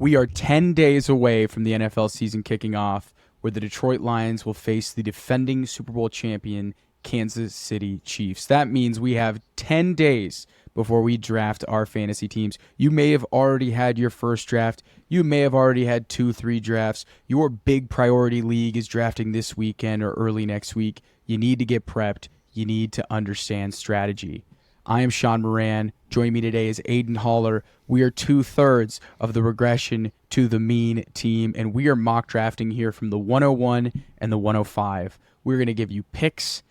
We are 10 days away from the NFL season kicking off, where the Detroit Lions will face the defending Super Bowl champion Kansas City Chiefs. That means we have 10 days before we draft our fantasy teams. You may have already had your first draft. You may have already had 2-3 drafts. Your big priority league is drafting this weekend or early next week. You need to get prepped. You need to understand strategy. I am Sean Moran. Joining me today is Aidan Haller. We are 2/3 of the regression to the mean team, and we are mock drafting here from the 101 and the 105. We're going to give you picks,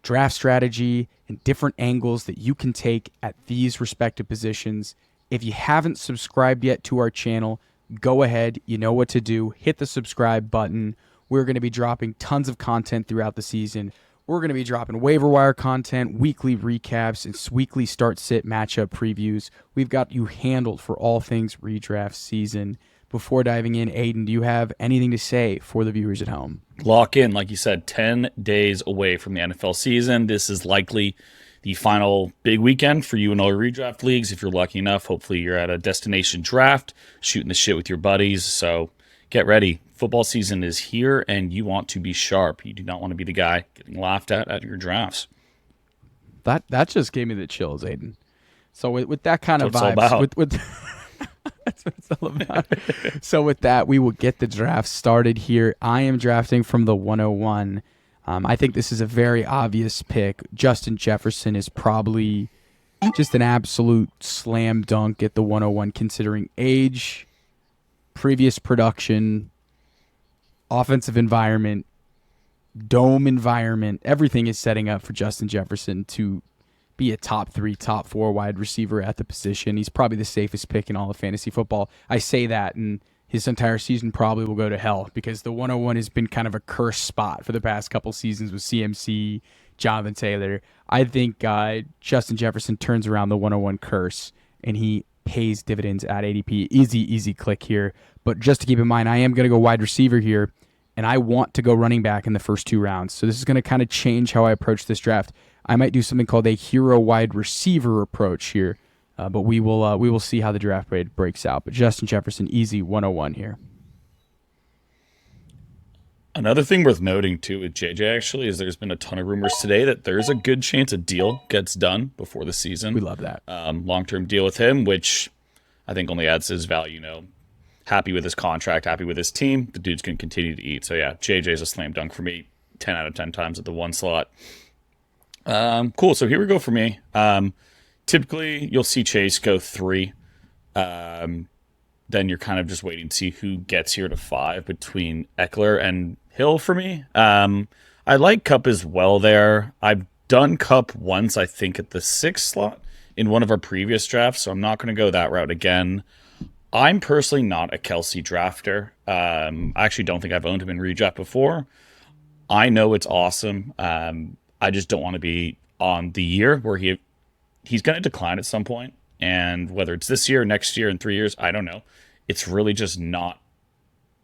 draft strategy, and different angles that you can take at these respective positions. If you haven't subscribed yet to our channel, go ahead. You know what to do. Hit the subscribe button. We're going to be dropping tons of content throughout the season. We're going to be dropping waiver wire content, weekly recaps, and weekly start-sit matchup previews. We've got you handled for all things redraft season. Before diving in, Aidan, do you have anything to say for the viewers at home? Lock in, like you said, 10 days away from the NFL season. This is likely the final big weekend for you in all your redraft leagues. If you're lucky enough, hopefully you're at a destination draft, shooting the shit with your buddies. So get ready. Football season is here, and you want to be sharp. You do not want to be the guy getting laughed at your drafts. That just gave me the chills, Aidan. So with that kind of That's vibes, with that's what it's all about. So with that, we will get the draft started here. I am drafting from the 101. I think this is a very obvious pick. Justin Jefferson is probably just an absolute slam dunk at the 101, considering age, previous production, offensive environment, dome environment. Everything is setting up for Justin Jefferson to be a top 3, top 4 wide receiver at the position. He's probably the safest pick in all of fantasy football. I say that, and his entire season probably will go to hell because the 101 has been kind of a cursed spot for the past couple seasons with CMC, Jonathan Taylor. I think Justin Jefferson turns around the 101 curse, and he pays dividends at ADP. Easy click here. But just to keep in mind, I am going to go wide receiver here, and I want to go running back in the first 2 rounds. So this is going to kind of change how I approach this draft. I might do something called a hero wide receiver approach here, but we will see how the draft grade breaks out. But Justin Jefferson, easy 101 here. Another thing worth noting, too, with JJ, actually, is there's been a ton of rumors today that there's a good chance a deal gets done before the season. We love that. Long-term deal with him, which I think only adds to his value, happy with his contract, happy with his team. The dude's going to continue to eat. So, yeah, JJ is a slam dunk for me 10 out of 10 times at the 1 slot. Cool. So here we go for me. Typically, you'll see Chase go 3. Then you're kind of just waiting to see who gets here to 5 between Eckler and Hill for me. I like Kupp as well there. I've done Kupp once, I think, at the 6 slot in one of our previous drafts, so I'm not going to go that route again. I'm personally not a Kelsey drafter. I actually don't think I've owned him in redraft before. I know it's awesome. I just don't want to be on the year where he's going to decline at some point. And whether it's this year, next year, in 3 years, I don't know. It's really just not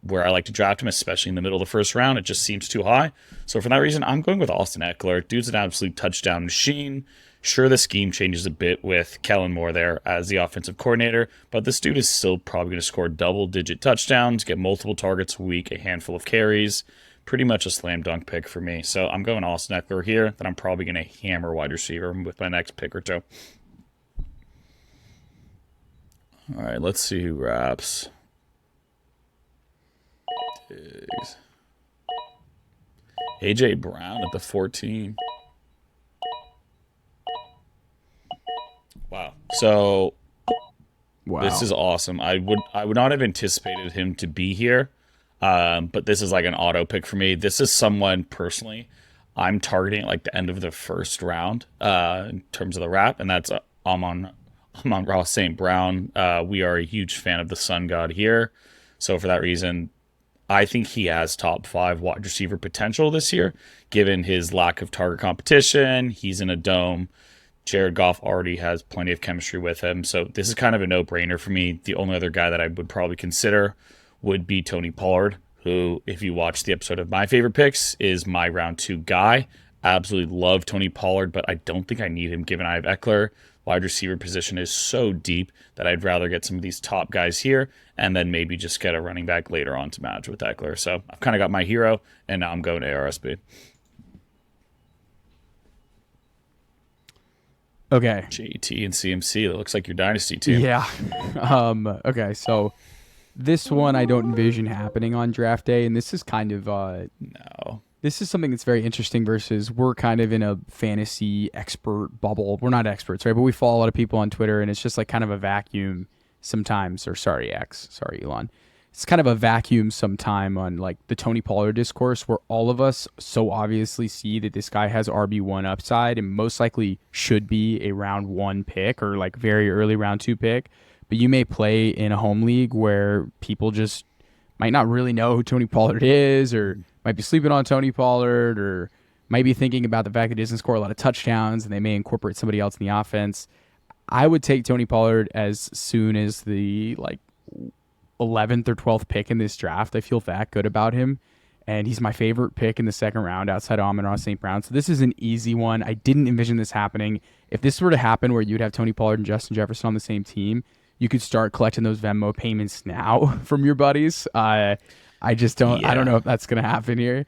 where I like to draft him, especially in the middle of the first round. It just seems too high. So for that reason, I'm going with Austin Eckler. Dude's an absolute touchdown machine. Sure, the scheme changes a bit with Kellen Moore there as the offensive coordinator, but this dude is still probably going to score double-digit touchdowns, get multiple targets a week, a handful of carries. Pretty much a slam dunk pick for me. So I'm going Austin Eckler here. Then I'm probably going to hammer wide receiver with my next pick or 2. All right, let's see who wraps. Diggs. AJ Brown at the 14. Wow. So This is awesome. I would not have anticipated him to be here. But this is like an auto pick for me. This is someone personally I'm targeting like the end of the first round in terms of the wrap, and that's Amon-Ra St. Brown. We are a huge fan of the Sun God here. So for that reason, I think he has top 5 wide receiver potential this year, given his lack of target competition. He's in a dome. Jared Goff already has plenty of chemistry with him. So this is kind of a no-brainer for me. The only other guy that I would probably consider would be Tony Pollard, who, if you watch the episode of My Favorite Picks, is my round 2 guy. Absolutely love Tony Pollard, but I don't think I need him given I have Eckler. wide receiver position is so deep that I'd rather get some of these top guys here and then maybe just get a running back later on to match with Eckler. So I've kind of got my hero, and now I'm going to ARSB. Okay. JT and CMC. That looks like your dynasty team. Yeah. Okay. So this one I don't envision happening on draft day, and this is kind of No. this is something that's very interesting versus we're kind of in a fantasy expert bubble. We're not experts, right? But we follow a lot of people on Twitter, and it's just like kind of a vacuum sometimes. Or sorry, X. Sorry, Elon. It's kind of a vacuum sometime on like the Tony Pollard discourse where all of us so obviously see that this guy has RB1 upside and most likely should be a round 1 pick or like very early round 2 pick. But you may play in a home league where people just might not really know who Tony Pollard is or might be sleeping on Tony Pollard or might be thinking about the fact that he doesn't score a lot of touchdowns and they may incorporate somebody else in the offense. I would take Tony Pollard as soon as the like 11th or 12th pick in this draft. I feel that good about him. And he's my favorite pick in the second round outside of Amon-Ra St. Brown. So this is an easy one. I didn't envision this happening. If this were to happen where you'd have Tony Pollard and Justin Jefferson on the same team, you could start collecting those Venmo payments now from your buddies. I just don't. Yeah. I don't know if that's going to happen here.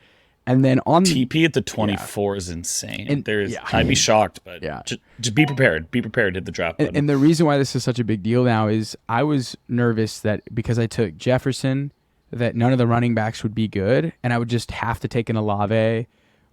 And then on TP at the 24 is insane. And, I'd be shocked, but yeah. just be prepared. Be prepared to hit the draft button. And the reason why this is such a big deal now is I was nervous that because I took Jefferson, that none of the running backs would be good, and I would just have to take an Olave,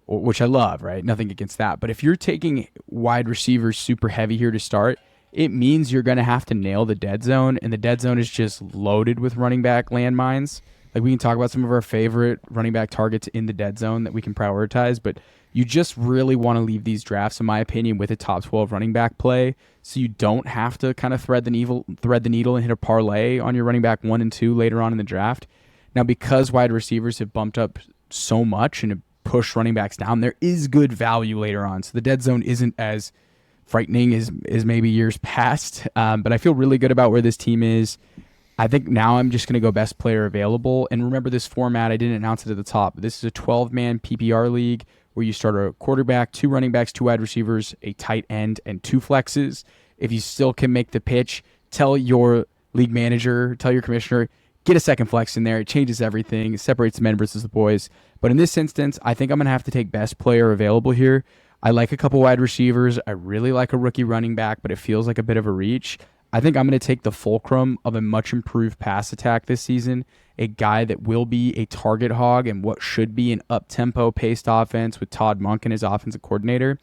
which I love, right? Nothing against that. But if you're taking wide receivers super heavy here to start, it means you're going to have to nail the dead zone, and the dead zone is just loaded with running back landmines. Like we can talk about some of our favorite running back targets in the dead zone that we can prioritize, but you just really want to leave these drafts, in my opinion, with a top 12 running back play, so you don't have to kind of thread the needle and hit a parlay on your running back 1 and 2 later on in the draft. Now, because wide receivers have bumped up so much and have pushed running backs down, there is good value later on. So the dead zone isn't as frightening as maybe years past, but I feel really good about where this team is. I think now I'm just going to go best player available. And remember this format, I didn't announce it at the top. This is a 12-man PPR league where you start a quarterback, 2 running backs, 2 wide receivers, a tight end, and 2 flexes. If you still can make the pitch, tell your league manager, tell your commissioner, get a second flex in there. It changes everything. It separates the men versus the boys. But in this instance, I think I'm going to have to take best player available here. I like a couple wide receivers. I really like a rookie running back, but it feels like a bit of a reach. I think I'm going to take the fulcrum of a much improved pass attack this season, a guy that will be a target hog and what should be an up-tempo paced offense with Todd Monk and his offensive coordinator.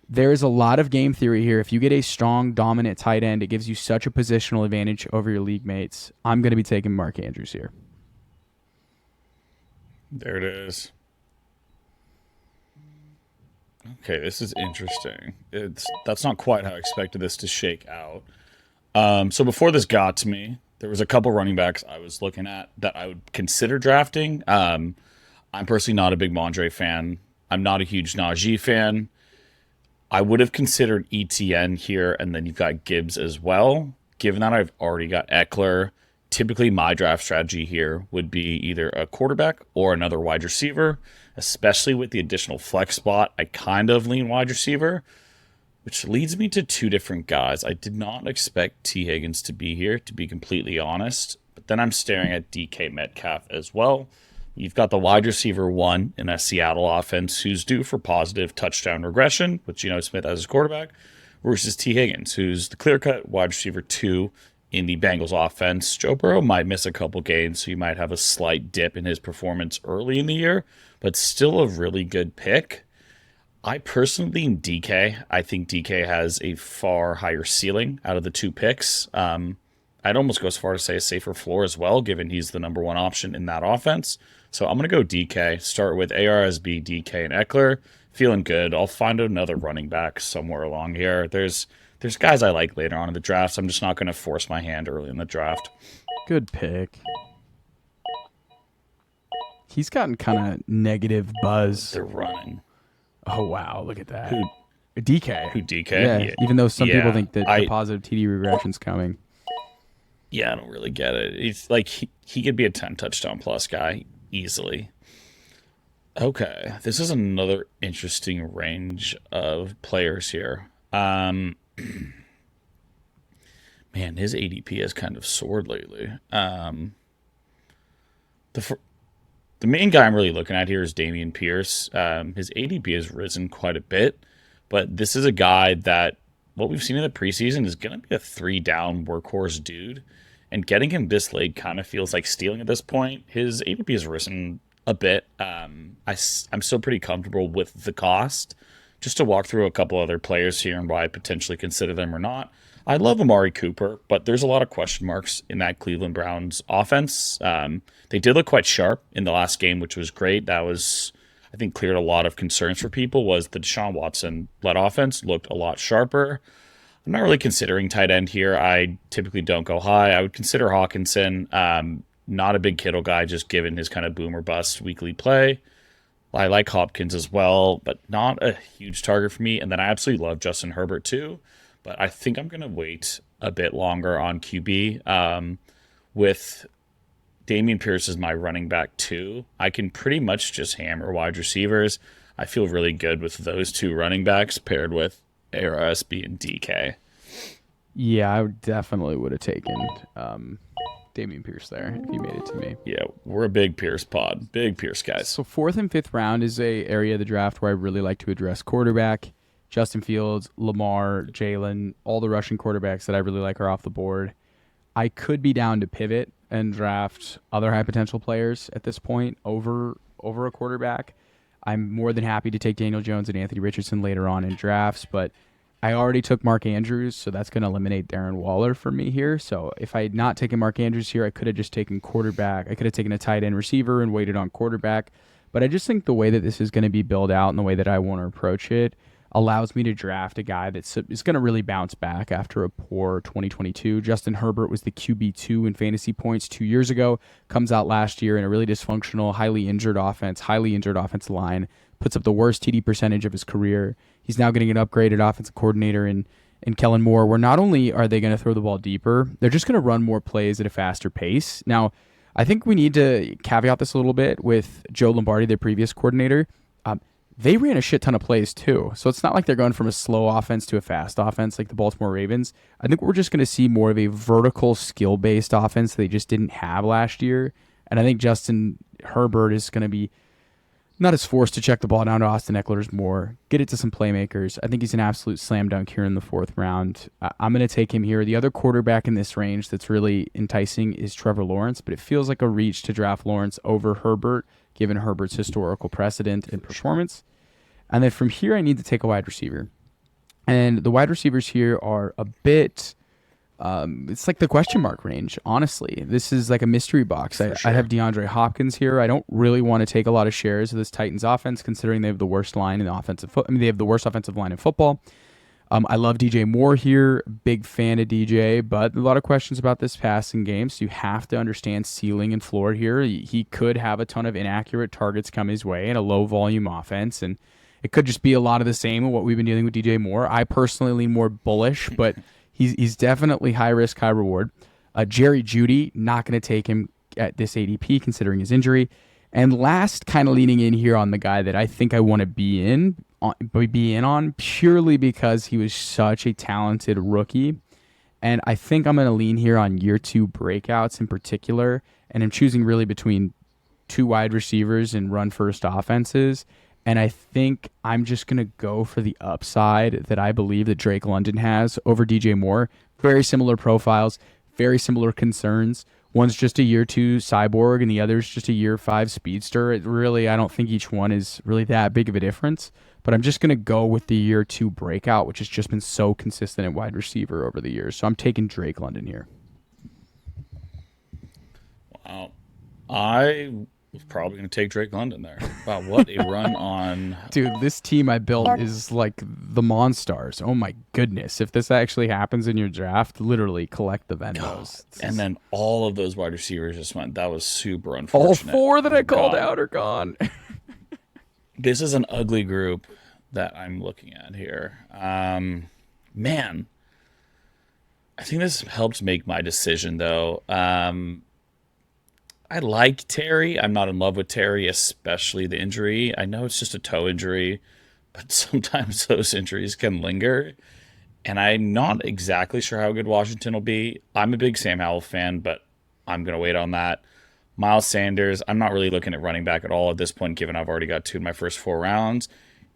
There is a lot of game theory here. If you get a strong, dominant tight end, it gives you such a positional advantage over your league mates. I'm going to be taking Mark Andrews here. There it is. Okay, this is interesting. That's not quite how I expected this to shake out. So before this got to me, there was a couple running backs I was looking at that I would consider drafting. I'm personally not a big Mondre fan. I'm not a huge Najee fan. I would have considered ETN here, and then you've got Gibbs as well. Given that I've already got Eckler, typically my draft strategy here would be either a quarterback or another wide receiver, especially with the additional flex spot. I kind of lean wide receiver, which leads me to 2 different guys. I did not expect T. Higgins to be here, to be completely honest. But then I'm staring at DK Metcalf as well. You've got the wide receiver 1 in a Seattle offense who's due for positive touchdown regression with Geno Smith as his quarterback versus T. Higgins, who's the clear-cut wide receiver 2 in the Bengals offense. Joe Burrow might miss a couple games, so you might have a slight dip in his performance early in the year, but still a really good pick. I personally lean DK. I think DK has a far higher ceiling out of the 2 picks. I'd almost go as far as say a safer floor as well, given he's the number 1 option in that offense. So I'm going to go DK. Start with ARSB, DK, and Eckler. Feeling good. I'll find another running back somewhere along here. There's guys I like later on in the draft, so I'm just not going to force my hand early in the draft. Good pick. He's gotten kind of negative buzz. They're running. Oh, wow. Look at that. Who DK. Yeah. Even though some people think that the positive TD regression's coming. Yeah, I don't really get it. It's like he could be a 10 touchdown plus guy easily. Okay, this is another interesting range of players here. Man, his ADP has kind of soared lately. The fir- the main guy I'm really looking at here is Damian Pierce. His ADP has risen quite a bit, but this is a guy that what we've seen in the preseason is going to be a three down workhorse dude. And getting him this late kind of feels like stealing at this point. His ADP has risen a bit. I'm still pretty comfortable with the cost. Just to walk through a couple other players here and why I potentially consider them or not. I love Amari Cooper, but there's a lot of question marks in that Cleveland Browns offense. They did look quite sharp in the last game, which was great. That was, I think, cleared a lot of concerns for people. Was the Deshaun Watson led offense looked a lot sharper. I'm not really considering tight end here. I typically don't go high. I would consider Hawkinson. Not a big Kittle guy, just given his kind of boom or bust weekly play. I like Hopkins as well, but not a huge target for me. And then I absolutely love Justin Herbert too, but I think I'm going to wait a bit longer on QB. With Damian Pierce as my running back too, I can pretty much just hammer wide receivers. I feel really good with those two running backs paired with ARSB and DK. Yeah, I definitely would have taken Damian Pierce there if he made it to me. Yeah, we're a big Pierce pod, big Pierce guys. So fourth and fifth round is a area of the draft where I really like to address quarterback. Justin Fields, Lamar, Jalen, all the Russian quarterbacks that I really like are off the board. I could be down to pivot and draft other high potential players at this point over a quarterback. I'm more than happy to take Daniel Jones and Anthony Richardson later on in drafts, but I already took Mark Andrews, so that's going to eliminate Darren Waller for me here. So if I had not taken Mark Andrews here, I could have just taken quarterback. I could have taken a tight end receiver and waited on quarterback. But I just think the way that this is going to be built out and the way that I want to approach it allows me to draft a guy that is going to really bounce back after a poor 2022. Justin Herbert was the QB2 in fantasy points 2 years ago, comes out last year in a really dysfunctional, highly injured offensive line, puts up the worst TD percentage of his career. He's now getting an upgraded offensive coordinator in Kellen Moore, where not only are they going to throw the ball deeper, they're just going to run more plays at a faster pace. Now, I think we need to caveat this a little bit with Joe Lombardi, their previous coordinator. They ran a shit ton of plays too. So it's not like they're going from a slow offense to a fast offense like the Baltimore Ravens. I think we're just going to see more of a vertical skill-based offense they just didn't have last year. And I think Justin Herbert is going to be not as forced to check the ball down to Austin Eckler's more, get it to some playmakers. I think he's an absolute slam dunk here in the fourth round. I'm going to take him here. The other quarterback in this range that's really enticing is Trevor Lawrence, but it feels like a reach to draft Lawrence over Herbert, given Herbert's historical precedent and performance. And then from here, I need to take a wide receiver. And the wide receivers here are a bit, it's like the question mark range, honestly. This is like a mystery box. I have DeAndre Hopkins here. I don't really want to take a lot of shares of this Titans offense, considering they have the worst line in the they have the worst offensive line in football. I love DJ Moore here. Big fan of DJ, but a lot of questions about this passing game. So you have to understand ceiling and floor here. He could have a ton of inaccurate targets come his way in a low volume offense, and it could just be a lot of the same of what we've been dealing with DJ Moore. I personally lean more bullish, but he's definitely high risk, high reward. Jerry Jeudy, not going to take him at this ADP considering his injury. And last, kind of leaning in here on the guy that I think I want to be in on purely because he was such a talented rookie. And I think I'm going to lean here on year two breakouts in particular. And I'm choosing really between two wide receivers and run first offenses. And I think I'm just going to go for the upside that I believe that Drake London has over DJ Moore. Very similar profiles, very similar concerns. One's just a year two cyborg and the other's just a year five speedster. I don't think each one is really that big of a difference. But I'm just going to go with the year two breakout, which has just been so consistent at wide receiver over the years. So I'm taking Drake London here. Wow. I was probably going to take Drake London there. Wow, what a run on. Dude, this team I built is like the Monstars. Oh my goodness. If this actually happens in your draft, literally collect the Venmos. And then all of those wide receivers just went. That was super unfortunate. All four that I called out are gone. This is an ugly group that I'm looking at here. Man, I think this helped make my decision, though. I like Terry. I'm not in love with Terry, especially the injury. I know it's just a toe injury, but sometimes those injuries can linger. And I'm not exactly sure how good Washington will be. I'm a big Sam Howell fan, but I'm going to wait on that. Miles Sanders, I'm not really looking at running back at all at this point, given I've already got two in my first 4 rounds.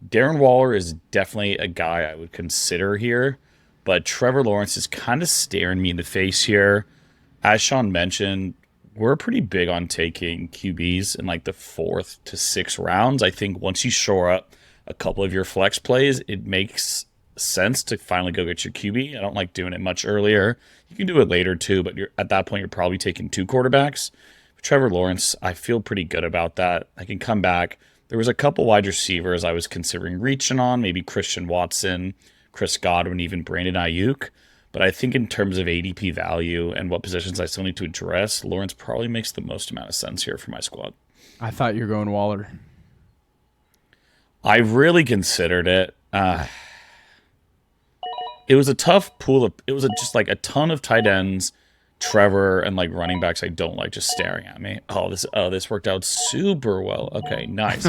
Darren Waller is definitely a guy I would consider here, but Trevor Lawrence is kind of staring me in the face here. As Sean mentioned, we're pretty big on taking QBs in like the 4th to 6th rounds. I think once you shore up a couple of your flex plays, it makes sense to finally go get your QB. I don't like doing it much earlier. You can do it later too, but at that point, you're probably taking two quarterbacks. Trevor Lawrence, I feel pretty good about that. I can come back. There was a couple wide receivers I was considering reaching on, maybe Christian Watson, Chris Godwin, even Brandon Ayuk. But I think in terms of ADP value and what positions I still need to address, Lawrence probably makes the most amount of sense here for my squad. I thought you were going Waller. I really considered it. It was a tough pool of. It was just like a ton of tight ends, Trevor, and like running backs I don't like just staring at me. This worked out super well. Okay, nice.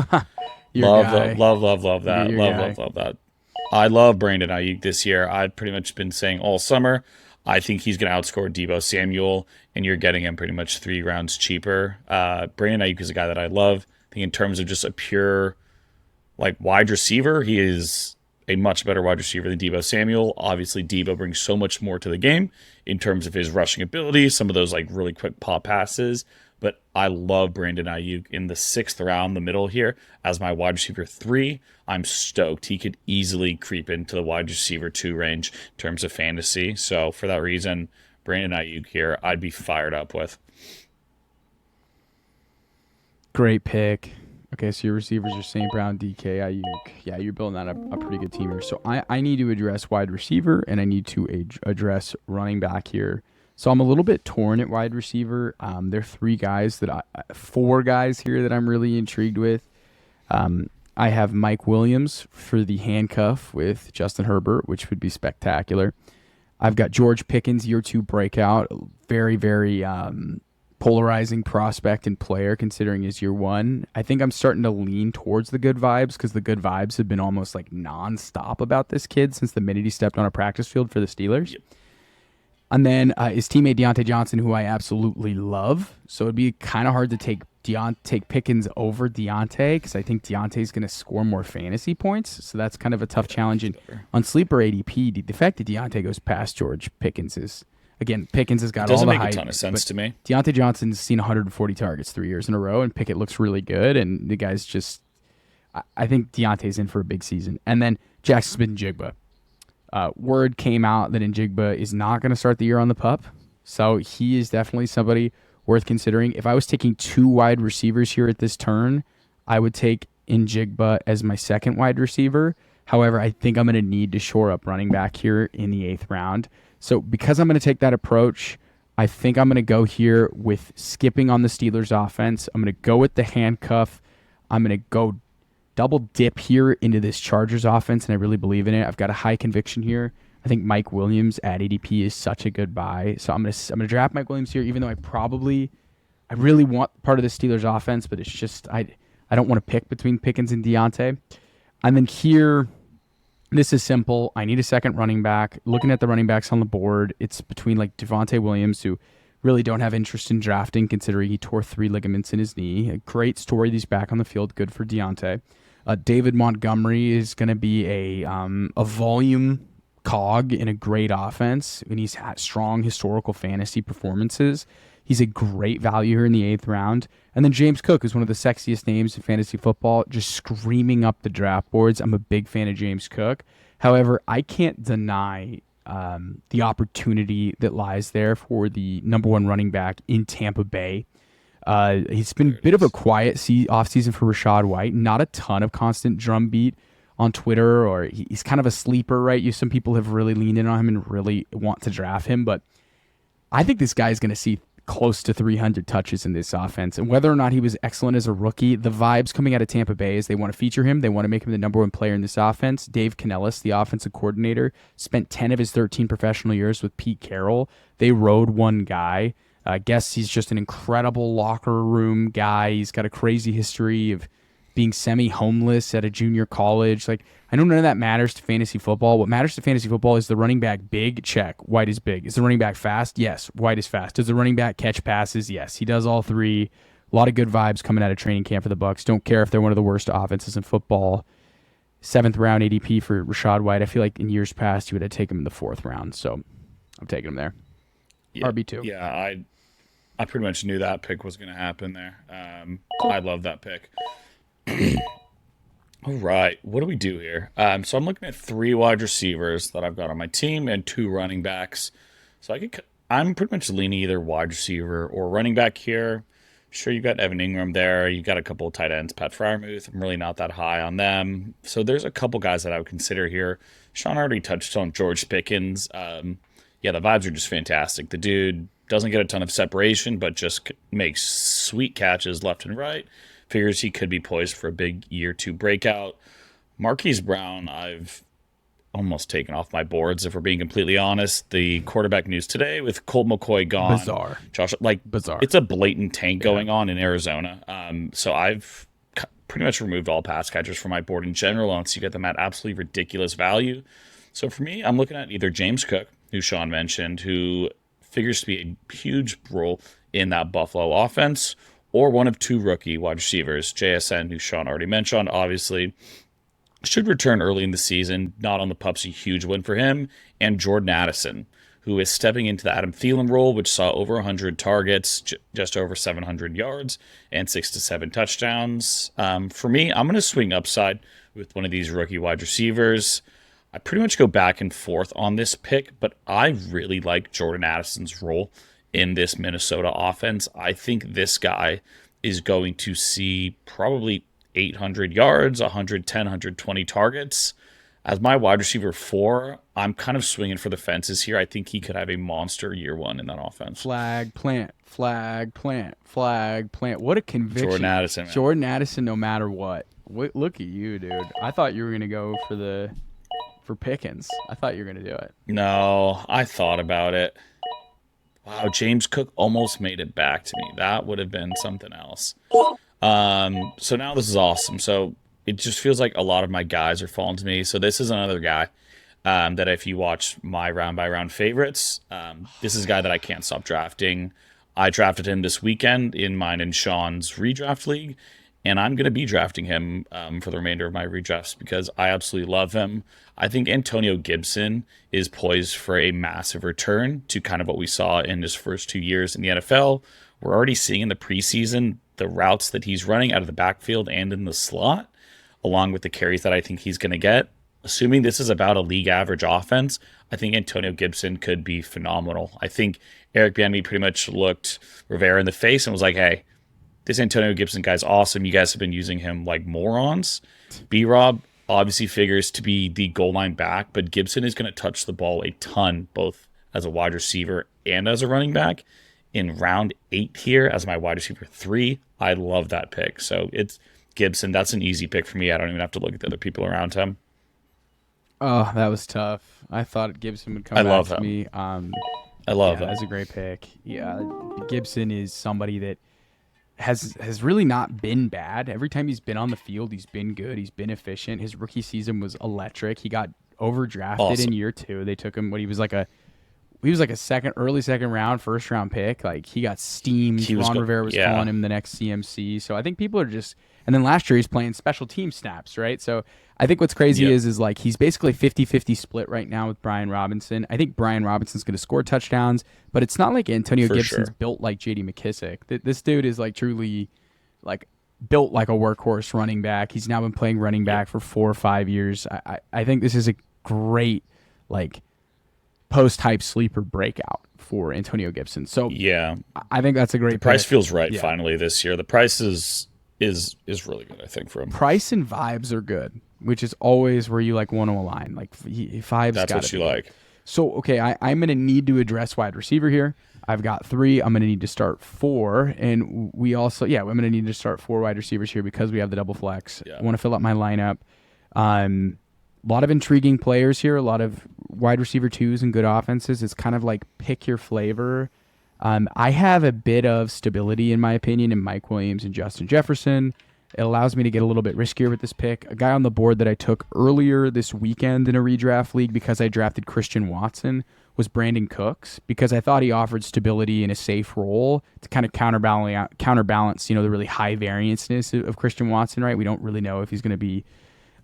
Your guy. Love that. Your guy. Love that. I love Brandon Ayuk this year. I've pretty much been saying all summer. I think he's going to outscore Debo Samuel, and you're getting him pretty much 3 rounds cheaper. Brandon Ayuk is a guy that I love. I think in terms of just a pure like wide receiver, he is a much better wide receiver than Debo Samuel. Obviously, Debo brings so much more to the game in terms of his rushing ability, some of those like really quick pop passes. But I love Brandon Ayuk in the 6th round, the middle here, as my wide receiver 3. I'm stoked. He could easily creep into the wide receiver 2 range in terms of fantasy. So for that reason, Brandon Ayuk here, I'd be fired up with. Great pick. Okay, so your receivers are St. Brown, DK, Ayuk. Yeah, you're building out a pretty good team here. So I need to address wide receiver, and I need to address running back here. So I'm a little bit torn at wide receiver. There are 4 guys here that I'm really intrigued with. I have Mike Williams for the handcuff with Justin Herbert, which would be spectacular. I've got George Pickens, year 2 breakout. Very, very polarizing prospect and player considering his year 1. I think I'm starting to lean towards the good vibes because the good vibes have been almost like nonstop about this kid since the minute he stepped on a practice field for the Steelers. Yep. And then his teammate Deontay Johnson, who I absolutely love. So it'd be kind of hard to take Pickens over Deontay because I think Deontay's going to score more fantasy points. So that's kind of a tough challenge. And on sleeper ADP, the fact that Deontay goes past George Pickens is, again, Pickens has got all the hype. Doesn't make a ton of sense to me. Deontay Johnson's seen 140 targets 3 years in a row, and Pickett looks really good. And the guy's just, I think Deontay's in for a big season. And then Jackson Smith-Njigba. Word came out that Njigba is not going to start the year on the pup. So he is definitely somebody worth considering. If I was taking 2 wide receivers here at this turn, I would take Njigba as my second wide receiver. However, I think I'm going to need to shore up running back here in the 8th round. So because I'm going to take that approach, I think I'm going to go here with skipping on the Steelers offense. I'm going to go with the handcuff. I'm going to go double dip here into this Chargers offense, and I really believe in it. I've got a high conviction here. I think Mike Williams at ADP is such a good buy. So I'm gonna draft Mike Williams here, even though I really want part of the Steelers offense, but it's just I don't want to pick between Pickens and Deontay. And then here, this is simple. I need a second running back. Looking at the running backs on the board, it's between like Devontae Williams, who really don't have interest in drafting considering he tore 3 ligaments in his knee. A great story. He's back on the field. Good for Deontay. David Montgomery is going to be a volume cog in a great offense, and he's had strong historical fantasy performances. He's a great value here in the 8th round. And then James Cook is one of the sexiest names in fantasy football, just screaming up the draft boards. I'm a big fan of James Cook. However, I can't deny the opportunity that lies there for the number 1 running back in Tampa Bay. It's been a bit of a quiet offseason for Rachaad White. Not a ton of constant drumbeat on Twitter, or he's kind of a sleeper, right? Some people have really leaned in on him and really want to draft him, but I think this guy is going to see close to 300 touches in this offense. And whether or not he was excellent as a rookie, the vibes coming out of Tampa Bay is they want to feature him. They want to make him the number 1 player in this offense. Dave Canellis, the offensive coordinator, spent 10 of his 13 professional years with Pete Carroll. They rode one guy. I guess he's just an incredible locker room guy. He's got a crazy history of being semi-homeless at a junior college. Like, I know none of that matters to fantasy football. What matters to fantasy football is the running back big? Check. White is big. Is the running back fast? Yes. White is fast. Does the running back catch passes? Yes. He does all three. A lot of good vibes coming out of training camp for the Bucs. Don't care if they're one of the worst offenses in football. 7th round ADP for Rachaad White. I feel like in years past you would have taken him in the 4th round, so I'm taking him there. Yeah, RB2. Yeah, I pretty much knew that pick was going to happen there. I love that pick. All right, what do we do here? So I'm looking at 3 wide receivers that I've got on my team and 2 running backs. So I'm pretty much leaning either wide receiver or running back here. Sure, you got Evan Ingram there. You got a couple of tight ends, Pat Freiermuth. I'm really not that high on them. So there's a couple guys that I would consider here. Sean already touched on George Pickens. Yeah, the vibes are just fantastic. The dude doesn't get a ton of separation, but just makes sweet catches left and right. Figures he could be poised for a big year 2 breakout. Marquise Brown, I've almost taken off my boards, if we're being completely honest. The quarterback news today with Colt McCoy gone. Bizarre. Josh, Bizarre. It's a blatant tank going on in Arizona. So I've pretty much removed all pass catchers from my board in general, unless you get them at absolutely ridiculous value. So for me, I'm looking at either James Cook, who Sean mentioned, who figures to be a huge role in that Buffalo offense, or one of 2 rookie wide receivers, JSN, who Sean already mentioned, obviously, should return early in the season. Not on the pups, a huge win for him. And Jordan Addison, who is stepping into the Adam Thielen role, which saw over 100 targets, just over 700 yards, and 6 to 7 touchdowns. For me, I'm going to swing upside with one of these rookie wide receivers. I pretty much go back and forth on this pick, but I really like Jordan Addison's role in this Minnesota offense. I think this guy is going to see probably 800 yards, 110, 120 targets. As my wide receiver 4, I'm kind of swinging for the fences here. I think he could have a monster year 1 in that offense. Flag plant, flag plant, flag plant. What a conviction. Jordan Addison, man. Jordan Addison, no matter what. Look at you, dude. I thought you were going to go for Pickens. I thought you were going to do it. No, I thought about it. Wow, James Cook almost made it back to me. That would have been something else. So now this is awesome. So it just feels like a lot of my guys are falling to me. So this is another guy that if you watch my round by round favorites, this is a guy that I can't stop drafting. I drafted him this weekend in mine and Sean's redraft league, and I'm going to be drafting him for the remainder of my redrafts because I absolutely love him. I think Antonio Gibson is poised for a massive return to kind of what we saw in his first 2 years in the NFL. We're already seeing in the preseason the routes that he's running out of the backfield and in the slot, along with the carries that I think he's going to get. Assuming this is about a league average offense, I think Antonio Gibson could be phenomenal. I think Eric Bieniemy pretty much looked Rivera in the face and was like, hey, this Antonio Gibson guy's awesome. You guys have been using him like morons. B-Rob obviously figures to be the goal line back, but Gibson is going to touch the ball a ton, both as a wide receiver and as a running back. In round 8 here as my wide receiver 3, I love that pick. So it's Gibson. That's an easy pick for me. I don't even have to look at the other people around him. Oh, that was tough. I thought Gibson would come back to me. I love him. That's a great pick. Yeah, Gibson is somebody that has really not been bad. Every time he's been on the field, he's been good. He's been efficient. His rookie season was electric. He got overdrafted in year 2. They took him when he was like a early second round, first round pick. Like he got steamed. Ron Rivera was calling him the next CMC. So I think people are just, and then last year he's playing special team snaps, right? So I think what's crazy is like he's basically 50-50 split right now with Brian Robinson. I think Brian Robinson's going to score touchdowns, but it's not like Antonio Gibson's built like J.D. McKissick. This dude is like truly like built like a workhorse running back. He's now been playing running back for 4 or 5 years. I think this is a great like post-hype sleeper breakout for Antonio Gibson. So yeah, I think that's a great pick. Price pick. Feels right finally this year. The price is really good, I think, for him. Price and vibes are good, which is always where you like want to align. Like vibes. That's what you like. So okay, I'm going to need to address wide receiver here. I've got 3. I'm going to need to start 4, and we also I'm going to need to start 4 wide receivers here because we have the double flex. I want to fill up my lineup. A lot of intriguing players here, a lot of wide receiver 2s and good offenses. It's kind of like pick your flavor. I have a bit of stability, in my opinion, in Mike Williams and Justin Jefferson. It allows me to get a little bit riskier with this pick. A guy on the board that I took earlier this weekend in a redraft league because I drafted Christian Watson was Brandon Cooks because I thought he offered stability in a safe role to kind of counterbalance, the really high varianceness of Christian Watson, right? We don't really know if he's going to be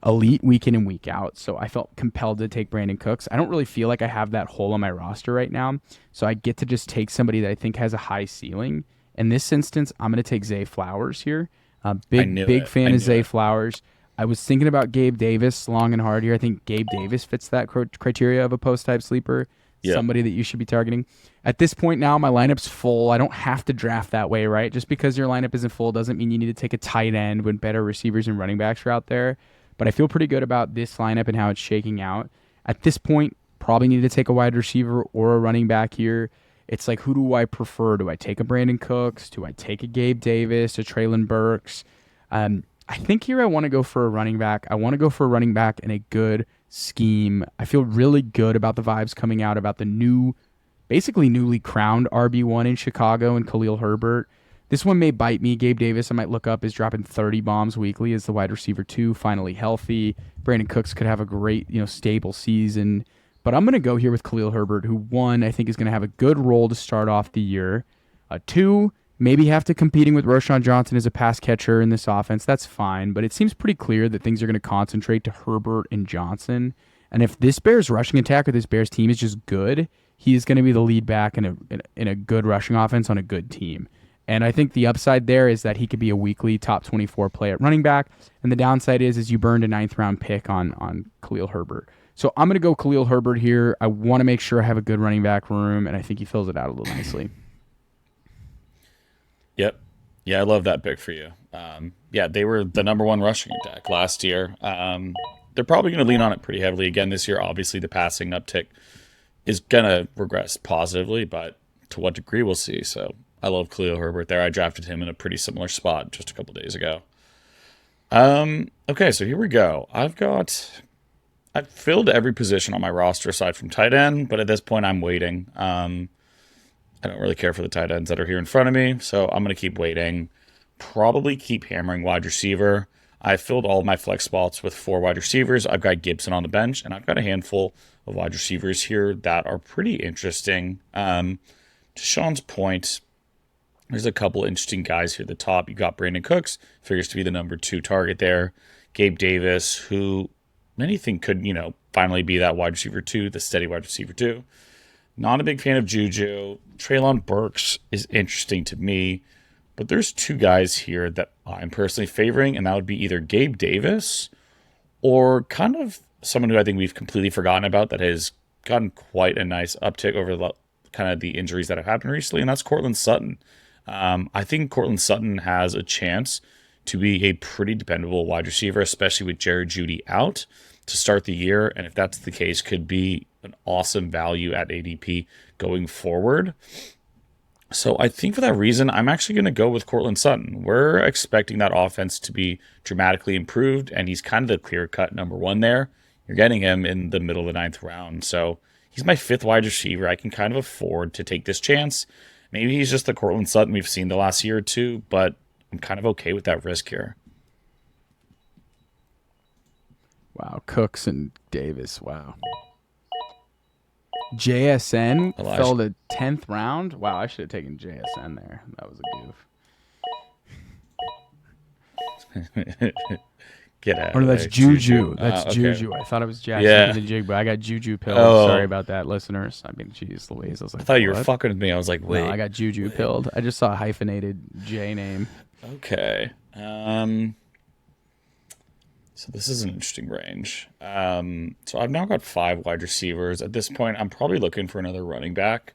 elite week in and week out. So I felt compelled to take Brandon Cooks. I don't really feel like I have that hole on my roster right now. So I get to just take somebody that I think has a high ceiling. In this instance, I'm going to take Zay Flowers here. I Big knew big it. I fan of knew Zay it. Flowers. I was thinking about Gabe Davis long and hard here. I think Gabe Davis fits that criteria of a post type sleeper, Yep. somebody that you should be targeting. At this point now, my lineup's full. I don't have to draft that way, right? Just because your lineup isn't full doesn't mean you need to take a tight end when better receivers and running backs are out there. But I feel pretty good about this lineup and how it's shaking out. At this point, probably need to take a wide receiver or a running back here. It's like, who do I prefer? Do I take a Brandon Cooks? Do I take a Gabe Davis, a Traylon Burks? I think here I want to go for a running back. I want to go for a running back in a good scheme. I feel really good about the vibes coming out about the basically newly crowned RB1 in Chicago and Khalil Herbert. This one may bite me. Gabe Davis, I might look up, is dropping 30 bombs weekly as the wide receiver 2, finally healthy. Brandon Cooks could have a great, stable season. But I'm going to go here with Khalil Herbert, who, one, I think is going to have a good role to start off the year. Two, maybe have to competing with Roshan Johnson as a pass catcher in this offense. That's fine. But it seems pretty clear that things are going to concentrate to Herbert and Johnson. And if this Bears rushing attack or this Bears team is just good, he is going to be the lead back in a good rushing offense on a good team. And I think the upside there is that he could be a weekly top 24 play at running back. And the downside is you burned a 9th-round pick on Khalil Herbert. So I'm going to go Khalil Herbert here. I want to make sure I have a good running back room, and I think he fills it out a little nicely. Yep. Yeah, I love that pick for you. Yeah, they were the number one rushing attack last year. They're probably going to lean on it pretty heavily again this year. Obviously, the passing uptick is going to regress positively, but to what degree we'll see. So I love Khalil Herbert there. I drafted him in a pretty similar spot just a couple days ago. Okay, so here we go. I've filled every position on my roster aside from tight end, but at this point I'm waiting. I don't really care for the tight ends that are here in front of me, so I'm going to keep waiting. Probably keep hammering wide receiver. I filled all of my flex spots with 4 wide receivers. I've got Gibson on the bench, and I've got a handful of wide receivers here that are pretty interesting. To Sean's point, there's a couple interesting guys here at the top. You got Brandon Cooks, figures to be the number 2 target there. Gabe Davis, who many think could, finally be that wide receiver 2, the steady wide receiver 2. Not a big fan of Juju. Traylon Burks is interesting to me, but there's 2 guys here that I'm personally favoring, and that would be either Gabe Davis or kind of someone who I think we've completely forgotten about that has gotten quite a nice uptick over the injuries that have happened recently, and that's Cortland Sutton. I think Cortland Sutton has a chance to be a pretty dependable wide receiver, especially with Jared Jeudy out to start the year, and if that's the case, could be an awesome value at ADP going forward. So I think for that reason, I'm actually going to go with Cortland Sutton. We're expecting that offense to be dramatically improved, and he's kind of the clear-cut number 1 there. You're getting him in the middle of the 9th round, so he's my 5th wide receiver. I can kind of afford to take this chance. Maybe he's just the Cortland Sutton we've seen the last year or two, but I'm kind of okay with that risk here. Wow, Cooks and Davis. Wow. JSN Elijah. fell to 10th round. Wow, I should have taken JSN there. That was a goof. Get out. Oh, no, that's Juju. That's okay. Juju. I thought it was Jackson Yeah. and Jig, but I got Juju pilled. Oh. Sorry about that, listeners. I mean, geez Louise. I was like, I thought you were what? fucking with me. I was like, wait. No, I got Juju pilled. I just saw a hyphenated J name. Okay. So this is an interesting range. So I've now got 5 wide receivers. At this point, I'm probably looking for another running back.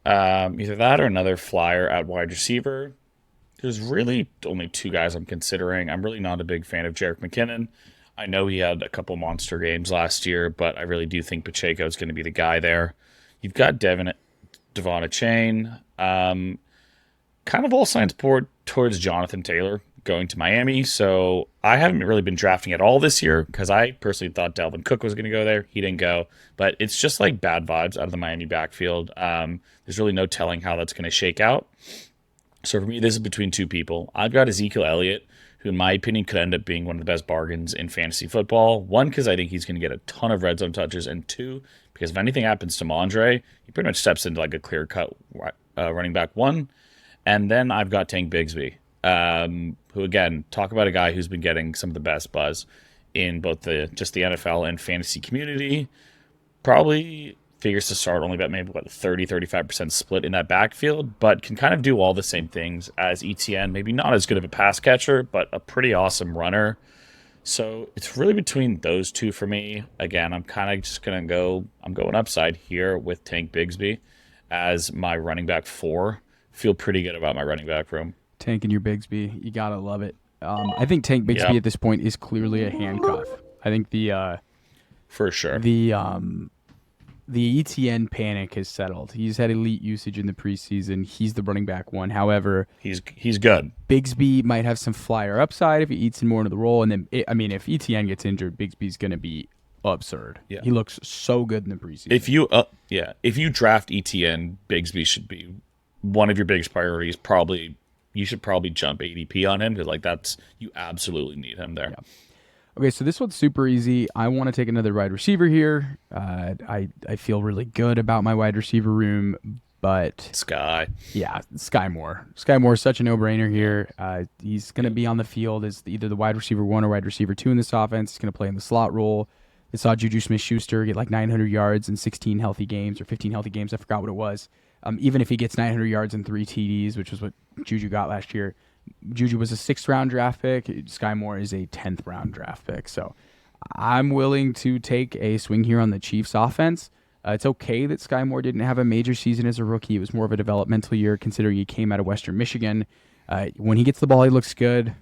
Either that or another flyer at wide receiver. There's really only 2 guys I'm considering. I'm really not a big fan of Jerick McKinnon. I know he had a couple monster games last year, but I really do think Pacheco is going to be the guy there. You've got Devon Achane. Kind of all signs point towards Jonathan Taylor going to Miami. So I haven't really been drafting at all this year because I personally thought Dalvin Cook was going to go there. He didn't go. But it's just like bad vibes out of the Miami backfield. There's really no telling how that's going to shake out. So for me, this is between 2 people. I've got Ezekiel Elliott, who in my opinion could end up being one of the best bargains in fantasy football. One, because I think he's going to get a ton of red zone touches, and two, because if anything happens to Mondre, he pretty much steps into like a clear cut running back one. And then I've got Tank Bigsby, who again, talk about a guy who's been getting some of the best buzz in both the NFL and fantasy community. Probably figures to start only about maybe what 30-35% split in that backfield, but can kind of do all the same things as ETN. Maybe not as good of a pass catcher, but a pretty awesome runner. So it's really between those two for me. Again, I'm kind of just I'm going upside here with Tank Bigsby as my running back 4. Feel pretty good about my running back room. Tank and your Bigsby, you gotta love it. I think Tank Bigsby Yep, at this point is clearly a handcuff. I think for sure. the ETN panic has settled. He's had elite usage in the preseason. He's the running back one. However, He's good. Bigsby might have some flyer upside if he eats in more into the role. And then, if ETN gets injured, Bigsby's going to be absurd. Yeah. He looks so good in the preseason. If you draft ETN, Bigsby should be one of your biggest priorities. Probably you should probably jump ADP on him because you absolutely need him there. Yeah. Okay, so this one's super easy. I want to take another wide receiver here. I feel really good about my wide receiver room, but Sky. yeah, Sky Moore. Sky Moore is such a no-brainer here. He's going to be on the field as either the wide receiver 1 or wide receiver 2 in this offense. He's going to play in the slot role. I saw Juju Smith-Schuster get like 900 yards in 16 healthy games or 15 healthy games. I forgot what it was. Even if he gets 900 yards and 3 TDs, which was what Juju got last year, Juju was a 6th-round draft pick. Sky Moore is a 10th-round draft pick. So I'm willing to take a swing here on the Chiefs offense. It's okay that Sky Moore didn't have a major season as a rookie. It was more of a developmental year considering he came out of Western Michigan. When he gets the ball, he looks good.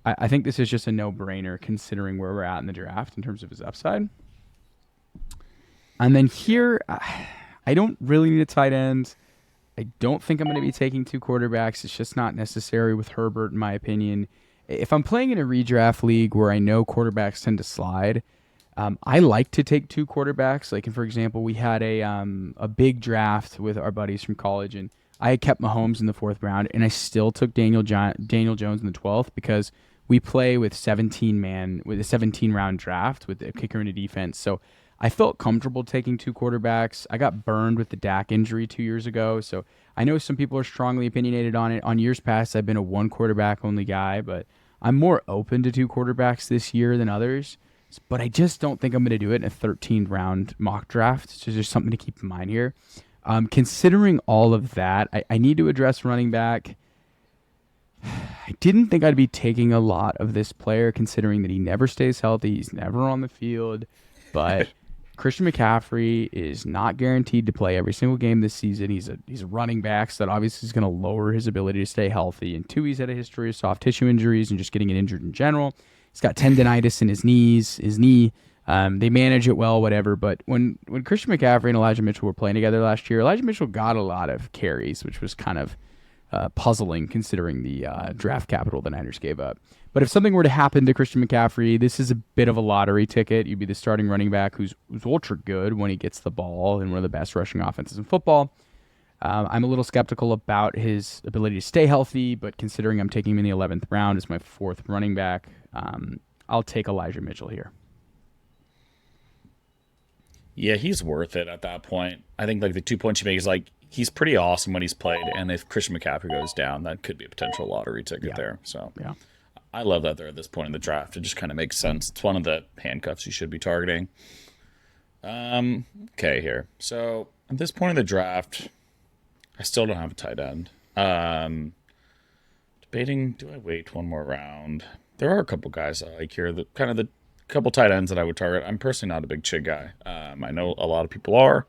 I think this is just a no-brainer considering where we're at in the draft in terms of his upside. And then here, I don't really need a tight end. I don't think I'm going to be taking 2 quarterbacks. It's just not necessary with Herbert, in my opinion. If I'm playing in a redraft league where I know quarterbacks tend to slide, I like to take 2 quarterbacks. Like, for example, we had a big draft with our buddies from college, and I had kept Mahomes in the 4th round, and I still took Daniel Jones in the 12th because we play with a 17-round draft with a kicker and a defense. So I felt comfortable taking 2 quarterbacks. I got burned with the Dak injury 2 years ago, so I know some people are strongly opinionated on it. On years past, I've been a 1 quarterback only guy, but I'm more open to 2 quarterbacks this year than others. But I just don't think I'm going to do it in a 13th-round mock draft. So there's something to keep in mind here. Considering all of that, I need to address running back. I didn't think I'd be taking a lot of this player considering that he never stays healthy. He's never on the field, but Christian McCaffrey is not guaranteed to play every single game this season. He's a running back, so that obviously is going to lower his ability to stay healthy. And 2, he's had a history of soft tissue injuries and just getting injured in general. He's got tendonitis in his knee. They manage it well, whatever. But when Christian McCaffrey and Elijah Mitchell were playing together last year, Elijah Mitchell got a lot of carries, which was kind of puzzling considering the draft capital the Niners gave up. But if something were to happen to Christian McCaffrey, this is a bit of a lottery ticket. You'd be the starting running back who's ultra good when he gets the ball and one of the best rushing offenses in football. I'm a little skeptical about his ability to stay healthy, but considering I'm taking him in the 11th round as my 4th running back, I'll take Elijah Mitchell here. Yeah, he's worth it at that point. I think like the 2 points you make is like he's pretty awesome when he's played, and if Christian McCaffrey goes down, that could be a potential lottery ticket there. So yeah. I love that they're at this point in the draft. It just kind of makes sense. It's one of the handcuffs you should be targeting. Okay, here. So at this point in the draft, I still don't have a tight end. Debating, do I wait one more round? There are a couple guys I like here, the couple tight ends that I would target. I'm personally not a big Chig guy. I know a lot of people are.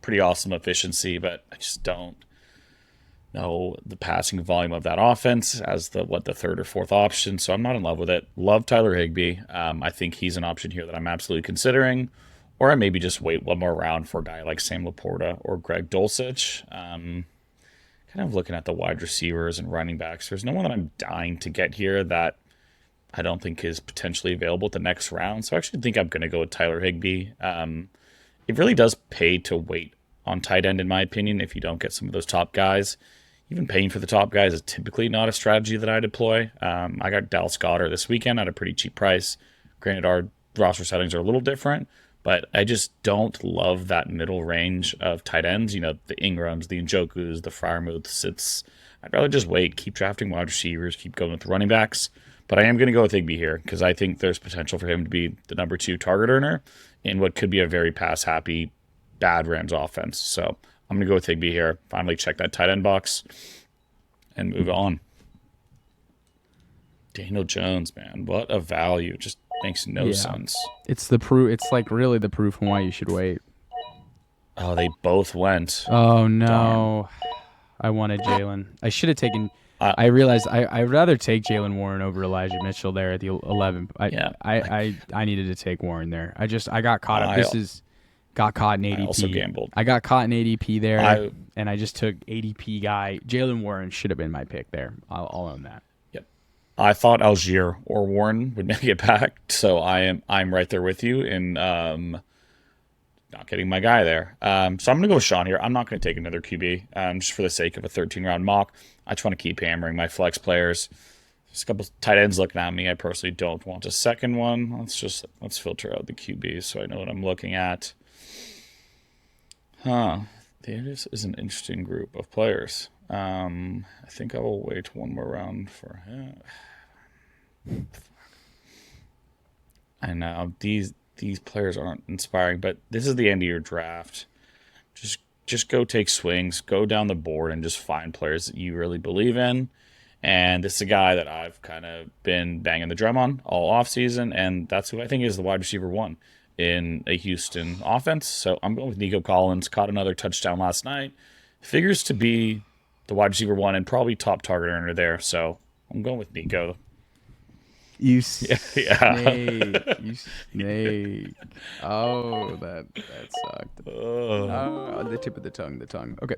Pretty awesome efficiency, but I just don't know the passing volume of that offense as the 3rd or 4th option. So I'm not in love with it. Love Tyler Higbee. I think he's an option here that I'm absolutely considering. Or I maybe just wait one more round for a guy like Sam Laporta or Greg Dulcich. Kind of looking at the wide receivers and running backs. There's no one that I'm dying to get here that I don't think is potentially available at the next round. So I actually think I'm going to go with Tyler Higbee. It really does pay to wait on tight end, in my opinion, if you don't get some of those top guys. even paying for the top guys is typically not a strategy that I deploy. I got Dallas Goedert this weekend at a pretty cheap price. Granted, our roster settings are a little different, but I just don't love that middle range of tight ends. You know, the Ingrams, the Njokus, the Freiermuths. I'd rather just wait, keep drafting wide receivers, keep going with the running backs. But I am going to go with Igby here because I think there's potential for him to be the number 2 target earner in what could be a very pass happy, bad Rams offense. So I'm going to go with Igby here. Finally check that tight end box and move on. Daniel Jones, man, what a value. Just makes no sense. It's the proof. It's like really the proof on why you should wait. Oh, they both went. Oh Darn. no, I wanted Jalen. I should have taken. Uh, I realized I'd rather take Jalen Warren over Elijah Mitchell there at the 11. yeah, like I needed to take Warren there. I got caught up. I, Got caught in I also ADP. gambled. I got caught in ADP there, I and I just took ADP guy. Jalen Warren should have been my pick there. I'll own that. Yep. I thought Algier or Warren would make it back, so I'm right there with you in not getting my guy there. So I'm gonna go with Shaun here. I'm not gonna take another QB just for the sake of a 13 round mock. I just want to keep hammering my flex players. There's a couple tight ends looking at me. I personally don't want a second one. Let's filter out the QBs so I know what I'm looking at. Huh. This is an interesting group of players. I think I will wait one more round for him. I know these players aren't inspiring, but this is the end of your draft. Just go take swings, go down the board, and just find players that you really believe in. And this is a guy that I've kind of been banging the drum on all offseason, and that's who I think is the wide receiver 1 in a Houston offense. So I'm going with Nico Collins. Caught another touchdown last night. Figures to be the wide receiver 1 and probably top target earner there. So I'm going with Nico. You Yeah. snake. You snake. Oh, that sucked. Oh, the tip of the tongue. The tongue. Okay.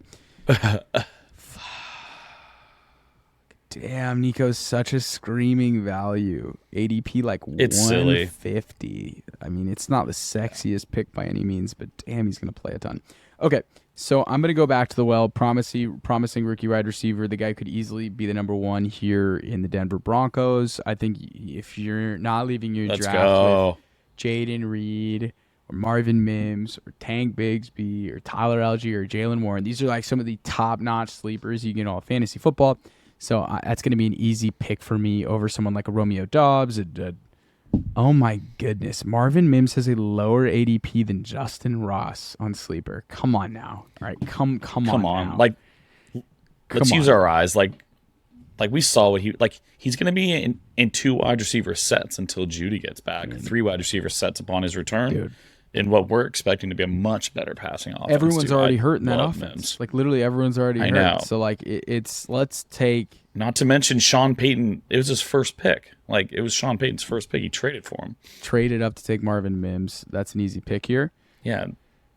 Damn, Nico's such a screaming value. ADP like It's silly. 150. I mean, it's not the sexiest pick by any means, but damn, he's going to play a ton. Okay, so I'm going to go back to the promising rookie wide receiver. The guy could easily be the number 1 here in the Denver Broncos. I think if you're not leaving your Let's draft go. with Jaden Reed or Marvin Mims or Tank Bigsby or Tyler Algier or Jalen Warren, these are like some of the top-notch sleepers you get on fantasy football. So that's going to be an easy pick for me over someone like a Romeo Dobbs. Oh my goodness. Marvin Mims has a lower ADP than Justin Ross on Sleeper. Come on now. All right. Come on now. Like, let's Come use on. our eyes. Like we saw what he's going to be in 2 wide receiver sets until Judy gets back. 3 wide receiver sets upon his return. Dude. In what we're expecting to be a much better passing offense. Everyone's already hurt in that love offense. Mims. Like literally everyone's already hurt. know. So like let's take Not to mention Sean Payton. It was his first pick. Like, it was Sean Payton's first pick. He traded for him. traded up to take Marvin Mims. That's an easy pick here. Yeah,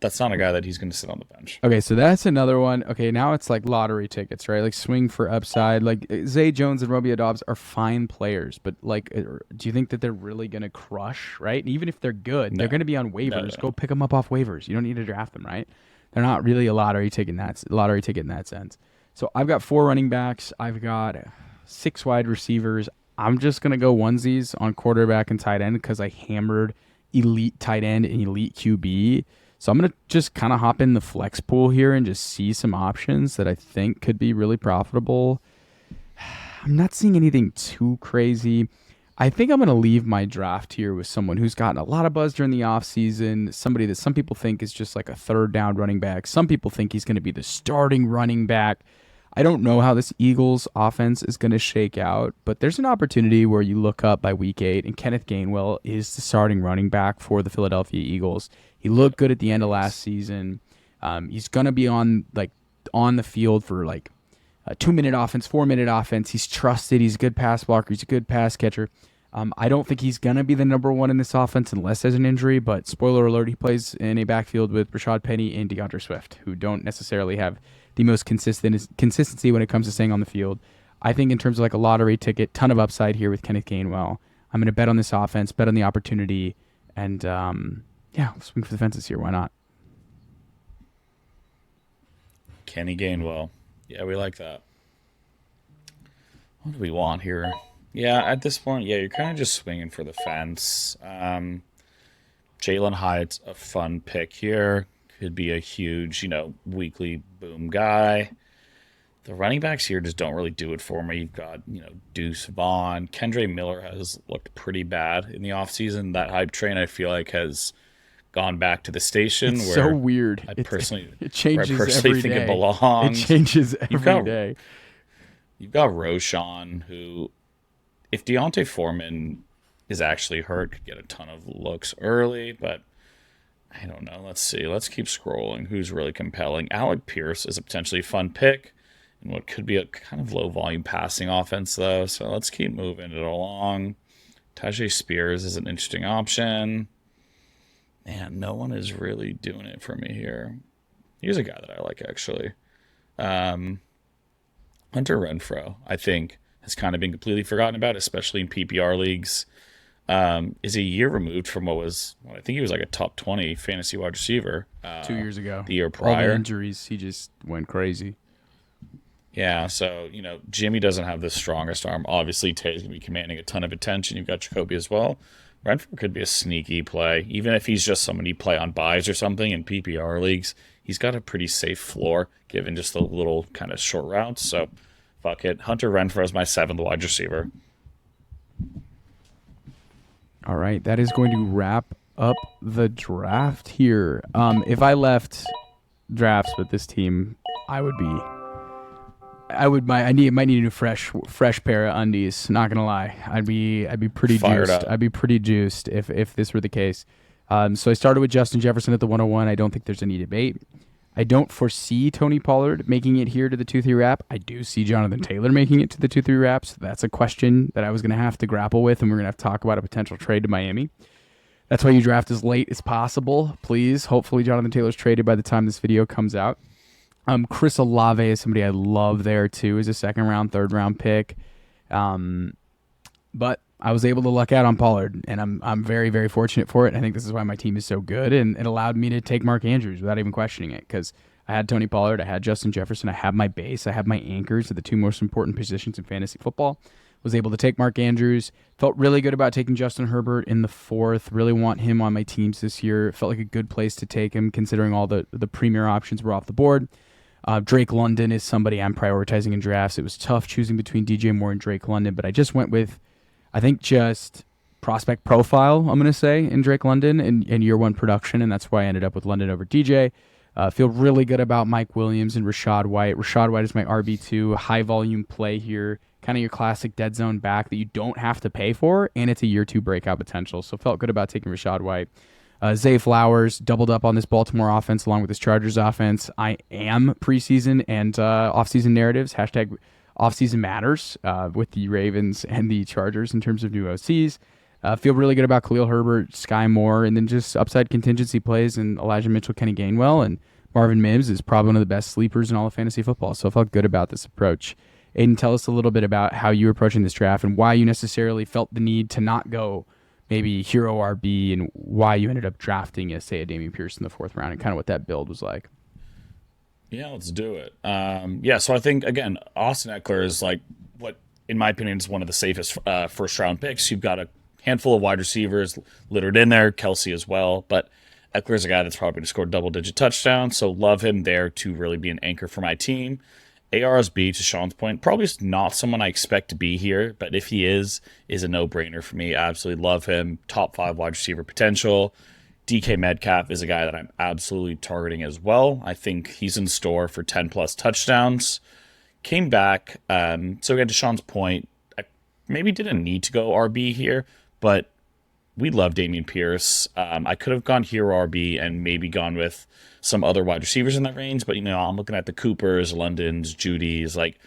that's not a guy that he's going to sit on the bench. Okay, so that's another one. Okay, now it's like lottery tickets, right? Like swing for upside. Like Zay Jones and Romeo Dobbs are fine players, but like, do you think that they're really gonna crush, right? And even if they're good, they're gonna be on waivers. No. Go pick them up off waivers. You don't need to draft them, right? They're not really a lottery ticket in that sense. So I've got 4 running backs. I've got 6 wide receivers. I'm just gonna go onesies on quarterback and tight end because I hammered elite tight end and elite QB. So I'm going to just kind of hop in the flex pool here and just see some options that I think could be really profitable. I'm not seeing anything too crazy. I think I'm going to leave my draft here with someone who's gotten a lot of buzz during the offseason, somebody that some people think is just like a third down running back. Some people think he's going to be the starting running back. I don't know how this Eagles offense is going to shake out, but there's an opportunity where you look up by week 8 and Kenneth Gainwell is the starting running back for the Philadelphia Eagles. He looked good at the end of last season. He's going to be on the field for like a 2-minute offense, 4-minute offense. He's trusted. He's a good pass blocker. He's a good pass catcher. I don't think he's going to be the number 1 in this offense unless there's an injury, but spoiler alert, he plays in a backfield with Rashad Penny and DeAndre Swift, who don't necessarily have the most consistency when it comes to staying on the field. I think in terms of like a lottery ticket, ton of upside here with Kenneth Gainwell. I'm going to bet on this offense, bet on the opportunity, and swing for the fences here. Why not? Kenny Gainwell. Yeah, we like that. What do we want here? Yeah, at this point, yeah, you're kind of just swinging for the fence. Jalen Hyatt's a fun pick here. Could be a huge, weekly boom guy. The running backs here just don't really do it for me. You've got, Deuce Vaughn. Kendre Miller has looked pretty bad in the offseason. That hype train, I feel like, has gone back to the It's station so where weird. I It personally, it where I changes personally every think it day. It belongs. changes You've every got day. you've got Roshan, who, if Deontay Foreman is actually hurt, could get a ton of looks early, but I don't know. Let's see. Let's keep scrolling. Who's really compelling? Alec Pierce is a potentially fun pick in what could be a kind of low volume passing offense, though. So let's keep moving it along. Tajay Spears is an interesting option. Man, no one is really doing it for me here. Here's a guy that I like, actually. Um, Hunter Renfro, I think, has kind of been completely forgotten about, especially in PPR leagues. Is a year removed from what I think he was like a top 20 fantasy wide receiver 2 years ago, the year all the prior. injuries, he just went crazy. Yeah, so, Jimmy doesn't have the strongest arm. Obviously, Tay's going to be commanding a ton of attention. You've got Jacoby as well. Renfro could be a sneaky play. Even if he's just somebody you play on buys or something in PPR leagues, he's got a pretty safe floor given just the little kind of short routes. So, fuck it. Hunter Renfro is my seventh wide receiver. All right, that is going to wrap up the draft here. If I left drafts with this team, I would be. Might need a new fresh pair of undies. Not gonna lie, I'd be pretty Fired juiced. up. I'd be pretty juiced if this were the case. So I started with Justin Jefferson at the 101. I don't think there's any debate. I don't foresee Tony Pollard making it here to the 2-3 wrap. I do see Jonathan Taylor making it to the 2-3 wraps. That's a question that I was going to have to grapple with, and we're going to have to talk about a potential trade to Miami. That's why you draft as late as possible, please. Hopefully Jonathan Taylor's traded by the time this video comes out. Chris Olave is somebody I love there too as a second round, third round pick. But I was able to luck out on Pollard, and I'm very, very fortunate for it. I think this is why my team is so good, and it allowed me to take Mark Andrews without even questioning it, because I had Tony Pollard, I had Justin Jefferson, I have my base, I have my anchors at the two most important positions in fantasy football. Was able to take Mark Andrews. Felt really good about taking Justin Herbert in the fourth. Really want him on my teams this year. Felt like a good place to take him, considering all the premier options were off the board. Drake London is somebody I'm prioritizing in drafts. It was tough choosing between DJ Moore and Drake London, but I just went with, I think, just prospect profile, I'm going to say, in Drake London and year one production, and that's why I ended up with London over DJ. Feel really good about Mike Williams and Rashad White. Rashad White is my RB2, high volume play here, kind of your classic dead zone back that you don't have to pay for, and it's a year two breakout potential. So felt good about taking Rashad White. Zay Flowers doubled up on this Baltimore offense along with this Chargers offense. I am preseason and offseason narratives. Hashtag offseason matters with the Ravens and the Chargers in terms of new OCs. Feel really good about Khalil Herbert, Sky Moore, and then just upside contingency plays and Elijah Mitchell, Kenny Gainwell, and Marvin Mims is probably one of the best sleepers in all of fantasy football. So I felt good about this approach. Aiden, tell us a little bit about how you were approaching this draft and why you necessarily felt the need to not go maybe hero RB and why you ended up drafting, say, a Dameon Pierce in the fourth round and kind of what that build was like. Yeah, let's do it. Yeah, so I think, again, Austin Eckler is like what, in my opinion, is one of the safest first round picks. You've got a handful of wide receivers littered in there, Kelsey as well, but Eckler is a guy that's probably going to score double digit touchdowns, so love him there to really be an anchor for my team. ARSB, to Sean's point, probably is not someone I expect to be here, but if he is a no-brainer for me. I absolutely love him. Top 5 wide receiver potential. DK Metcalf is a guy that I'm absolutely targeting as well. I think he's in store for 10 plus touchdowns. Came back. So again, to Sean's point, I maybe didn't need to go RB here, but we love Dameon Pierce. I could have gone hero RB and maybe gone with some other wide receivers in that range, but I'm looking at the Coopers, Londons, Judy's. Like,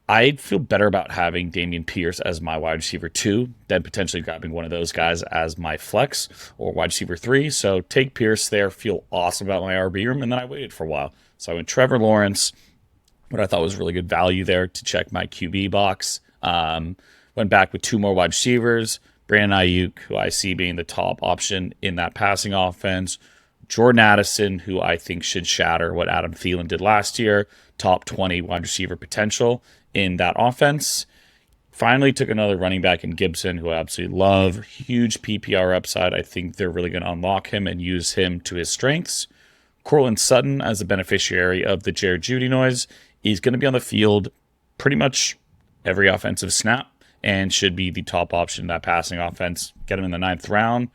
I'd feel better about having Dameon Pierce as my wide receiver 2 than potentially grabbing one of those guys as my flex or wide receiver 3. So take Pierce there, feel awesome about my RB room, and then I waited for a while. So I went Trevor Lawrence, what I thought was really good value there to check my QB box. Went back with 2 more wide receivers, Brandon Ayuk, who I see being the top option in that passing offense, Jordan Addison, who I think should shatter what Adam Thielen did last year, top 20 wide receiver potential in that offense. Finally took another running back in Gibson, who I absolutely love. Huge PPR upside. I think they're really going to unlock him and use him to his strengths. Cortland Sutton, as a beneficiary of the Jared Judy noise, he's going to be on the field pretty much every offensive snap and should be the top option in that passing offense. Get him in the 9th round.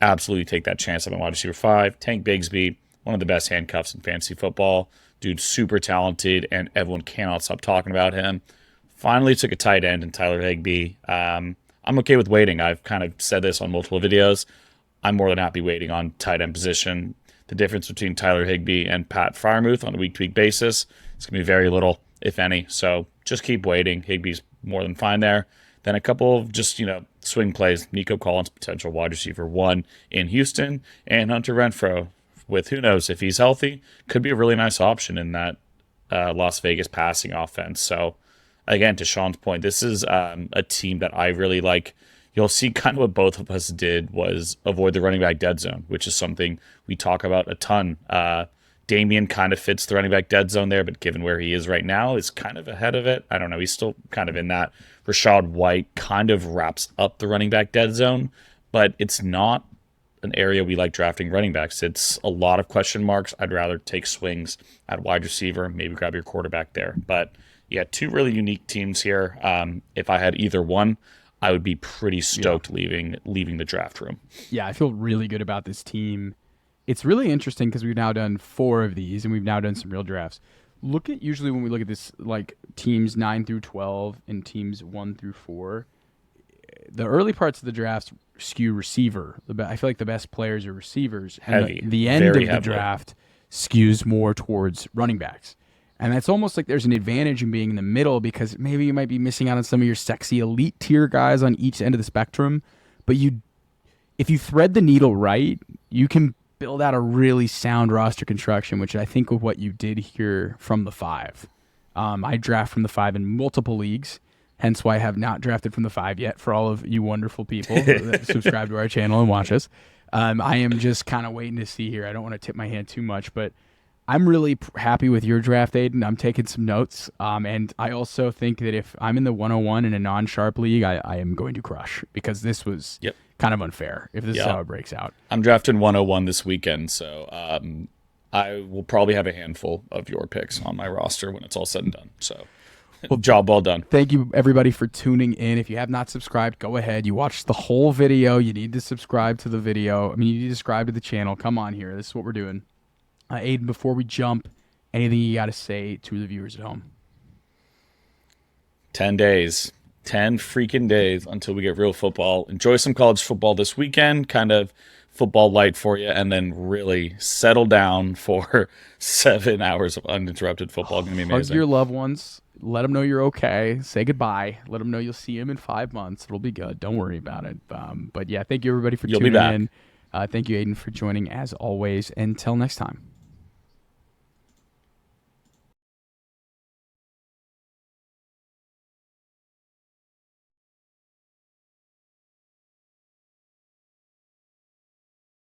Absolutely take that chance on wide receiver 5. Tank Bigsby, one of the best handcuffs in fantasy football. Dude, super talented, and everyone cannot stop talking about him. Finally took a tight end in Tyler Higbee. I'm okay with waiting. I've kind of said this on multiple videos. I'm more than happy waiting on tight end position. The difference between Tyler Higbee and Pat Freiermuth on a week-to-week basis is going to be very little, if any. So just keep waiting. Higbee's more than fine there. Then a couple of just, swing plays. Nico Collins, potential wide receiver 1 in Houston, and Hunter Renfrow, with who knows if he's healthy, could be a really nice option in that Las Vegas passing offense. So again, to Shaun's point, this is a team that I really like. You'll see kind of what both of us did was avoid the running back dead zone, which is something we talk about a ton. Damian kind of fits the running back dead zone there, but given where he is right now, is kind of ahead of it. I don't know. He's still kind of in that. Rashad White kind of wraps up the running back dead zone, but it's not an area we like drafting running backs. It's a lot of question marks. I'd rather take swings at wide receiver, maybe grab your quarterback there. But yeah, 2 really unique teams here. If I had either one, I would be pretty stoked leaving the draft room. Yeah, I feel really good about this team. It's really interesting because we've now done 4 of these, and we've now done some real drafts. Look at usually when we look at this, like teams 9 through 12 and teams 1 through 4, the early parts of the drafts skew receiver. I feel like the best players are receivers, and Heavy, the end of very the heavily. draft skews more towards running backs. And that's almost like there's an advantage in being in the middle because maybe you might be missing out on some of your sexy elite tier guys on each end of the spectrum. But if you thread the needle right, you can build out a really sound roster construction, which I think of what you did here from the 5. I draft from the 5 in multiple leagues, hence why I have not drafted from the 5 yet for all of you wonderful people that subscribe to our channel and watch us. I am just kind of waiting to see here. I don't want to tip my hand too much, but I'm really happy with your draft, Aidan. I'm taking some notes. And I also think that if I'm in the 101 in a non-sharp league, I am going to crush because this was kind of unfair if this is how it breaks out. I'm drafting 101 this weekend, so I will probably have a handful of your picks on my roster when it's all said and done. So job well done. Thank you, everybody, for tuning in. If you have not subscribed, go ahead. You watched the whole video. You need to subscribe to the video. You need to subscribe to the channel. Come on here. This is what we're doing. Aidan, before we jump, anything you got to say to the viewers at home? 10 days. 10 freaking days until we get real football. Enjoy some college football this weekend, kind of football light for you, and then really settle down for 7 hours of uninterrupted football. It's going to be amazing. Hug your loved ones. Let them know you're okay. Say goodbye. Let them know you'll see them in 5 months. It'll be good. Don't worry about it. But yeah, thank you, everybody, for tuning in. Thank you, Aidan, for joining as always. Until next time.